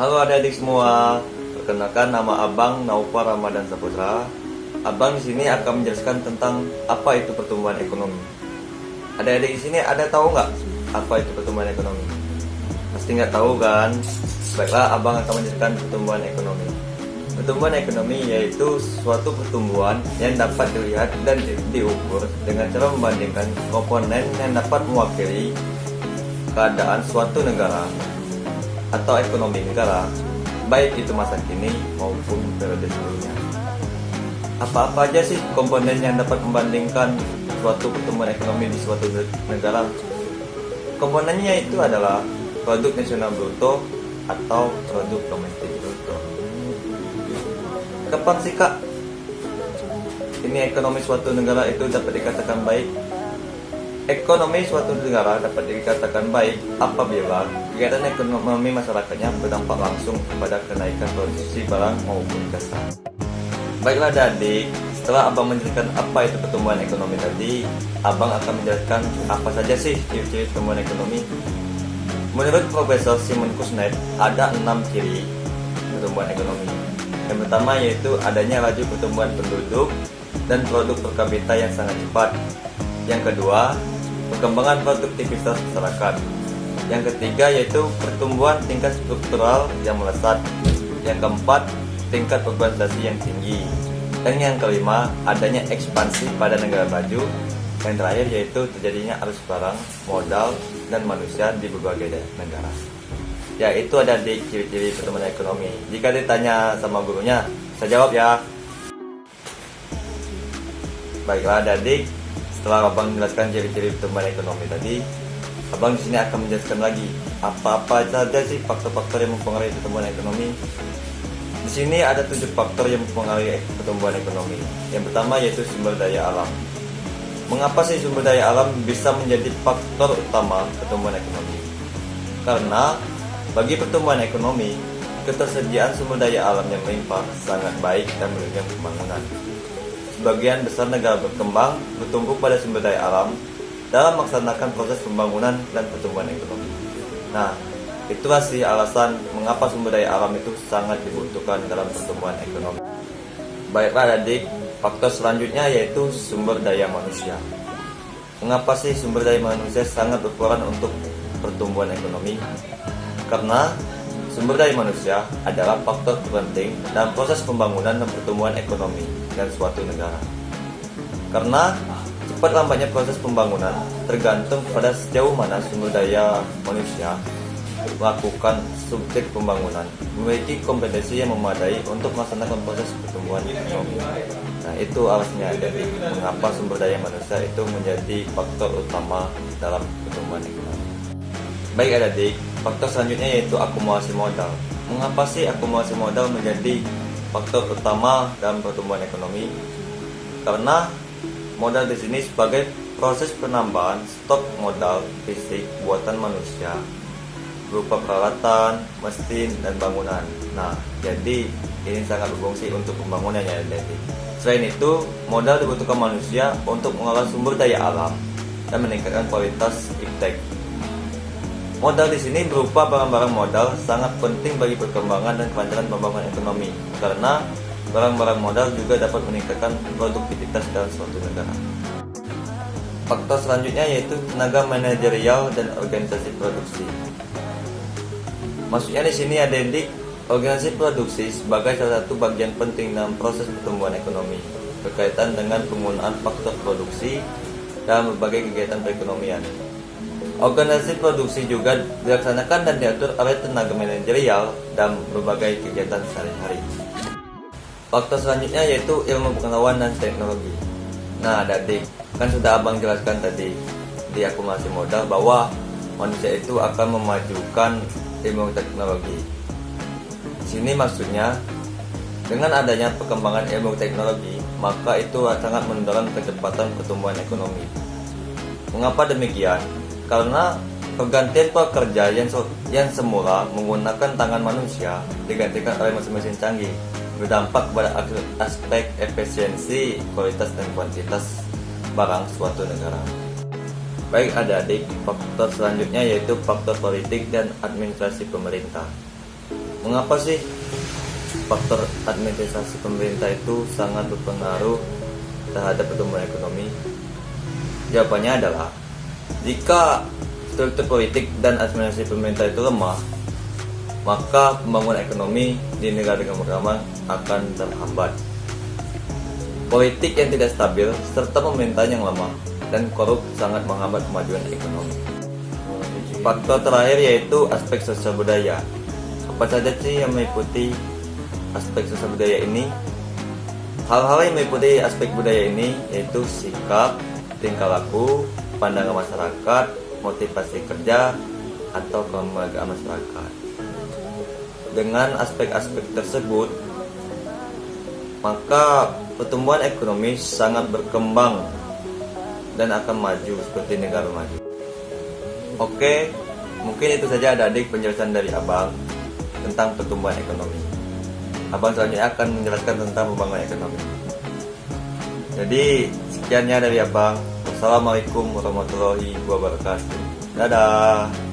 Halo adik-adik semua, perkenalkan nama Abang Naufal Ramadan Saputra. Abang di sini akan menjelaskan tentang apa itu pertumbuhan ekonomi. Adik-adik di sini ada tahu nggak apa itu pertumbuhan ekonomi? Pasti nggak tahu kan? Baiklah, Abang akan menjelaskan pertumbuhan ekonomi. Pertumbuhan ekonomi yaitu suatu pertumbuhan yang dapat dilihat dan diukur dengan cara membandingkan komponen yang dapat mewakili keadaan suatu negara atau ekonomi negara, baik itu masa kini maupun periode sebelumnya. Apa-apa aja sih komponen yang dapat membandingkan suatu pertumbuhan ekonomi di suatu negara? Komponennya itu adalah produk nasional bruto atau produk domestik bruto. Kapan sih Kak ini ekonomi suatu negara itu dapat dikatakan baik? Ekonomi suatu negara dapat dikatakan baik apabila kegiatan ekonomi masyarakatnya berdampak langsung kepada kenaikan produksi barang maupun jasa. Baiklah adik, setelah Abang menjelaskan apa itu pertumbuhan ekonomi tadi, Abang akan menjelaskan apa saja sih ciri-ciri pertumbuhan ekonomi. Menurut Profesor Simon Kuznets, ada 6 ciri pertumbuhan ekonomi. Yang pertama yaitu adanya laju pertumbuhan penduduk dan produk per kapita yang sangat cepat. Yang kedua, perkembangan produktivitas masyarakat. Yang ketiga yaitu pertumbuhan tingkat struktural yang melesat. Yang keempat, tingkat urbanisasi yang tinggi. Dan yang kelima, adanya ekspansi pada negara maju. Yang terakhir yaitu terjadinya arus barang, modal, dan manusia di berbagai negara. Ya, itu ada di ciri-ciri pertumbuhan ekonomi. Jika ditanya sama gurunya, saya jawab ya. Baiklah adik, setelah Abang menjelaskan ciri-ciri pertumbuhan ekonomi tadi, Abang di sini akan menjelaskan lagi apa-apa saja sih faktor-faktor yang mempengaruhi pertumbuhan ekonomi. Di sini ada 7 faktor yang mempengaruhi pertumbuhan ekonomi. Yang pertama yaitu sumber daya alam. Mengapa sih sumber daya alam bisa menjadi faktor utama pertumbuhan ekonomi? Karena bagi pertumbuhan ekonomi, ketersediaan sumber daya alam yang melimpah sangat baik dan menunjang pembangunan. Sebagian besar negara berkembang bertumbuh pada sumber daya alam dalam melaksanakan proses pembangunan dan pertumbuhan ekonomi. Nah, itulah sih alasan mengapa sumber daya alam itu sangat dibutuhkan dalam pertumbuhan ekonomi. Baiklah adik, faktor selanjutnya yaitu sumber daya manusia. Mengapa sih sumber daya manusia sangat berperan untuk pertumbuhan ekonomi? Karena sumber daya manusia adalah faktor penting dalam proses pembangunan dan pertumbuhan ekonomi dan suatu negara. Karena cepat lambatnya proses pembangunan tergantung pada sejauh mana sumber daya manusia melakukan subjek pembangunan memiliki kompetensi yang memadai untuk melaksanakan proses pertumbuhan ekonomi. Nah, itu alasannya jadi mengapa sumber daya manusia itu menjadi faktor utama dalam pertumbuhan ekonomi. Baik adik, faktor selanjutnya yaitu akumulasi modal. Mengapa sih akumulasi modal menjadi faktor utama dalam pertumbuhan ekonomi? Karena modal di sini sebagai proses penambahan stok modal fisik buatan manusia berupa peralatan, mesin, dan bangunan. Nah, jadi ini sangat berfungsi untuk pembangunannya jadi. Selain itu, modal dibutuhkan manusia untuk mengolah sumber daya alam dan meningkatkan kualitas iptek. Modal di sini berupa barang-barang modal sangat penting bagi perkembangan dan kelancaran pembangunan ekonomi karena barang-barang modal juga dapat meningkatkan produktivitas dalam suatu negara. Faktor selanjutnya yaitu tenaga manajerial dan organisasi produksi. Maksudnya di sini adik, organisasi produksi sebagai salah satu bagian penting dalam proses pertumbuhan ekonomi berkaitan dengan penggunaan faktor produksi dalam berbagai kegiatan perekonomian. Organisasi produksi juga dilaksanakan dan diatur oleh tenaga manajerial dalam berbagai kegiatan sehari-hari. Faktor selanjutnya yaitu ilmu pengetahuan dan teknologi. Nah, adik, kan sudah Abang jelaskan tadi di akumulasi modal bahwa manusia itu akan memajukan ilmu teknologi. Di sini maksudnya dengan adanya perkembangan ilmu teknologi, maka itu sangat mendorong kecepatan pertumbuhan ekonomi. Mengapa demikian? Karena pergantian pekerja yang semula menggunakan tangan manusia digantikan oleh mesin-mesin canggih, berdampak pada aspek efisiensi, kualitas dan kuantitas barang suatu negara. Baik adik-adik, faktor selanjutnya yaitu faktor politik dan administrasi pemerintah. Mengapa sih faktor administrasi pemerintah itu sangat berpengaruh terhadap pertumbuhan ekonomi? Jawabannya adalah, jika struktur politik dan administrasi pemerintah itu lemah, maka pembangunan ekonomi di negara dengan berkembang akan terhambat. Politik yang tidak stabil serta pemerintahan yang lemah dan korup sangat menghambat kemajuan ekonomi. Faktor terakhir yaitu aspek sosial budaya. Apa saja sih yang meliputi aspek sosial budaya ini? Hal-hal yang meliputi aspek budaya ini yaitu sikap, tingkah laku, pandangan masyarakat, motivasi kerja, atau kelembagaan masyarakat. Dengan aspek-aspek tersebut, maka pertumbuhan ekonomi sangat berkembang dan akan maju seperti negara maju. Oke, mungkin itu saja adik penjelasan dari Abang tentang pertumbuhan ekonomi. Abang selanjutnya akan menjelaskan tentang pembangunan ekonomi. Jadi, sekiannya dari Abang. Wassalamualaikum warahmatullahi wabarakatuh. Dadah.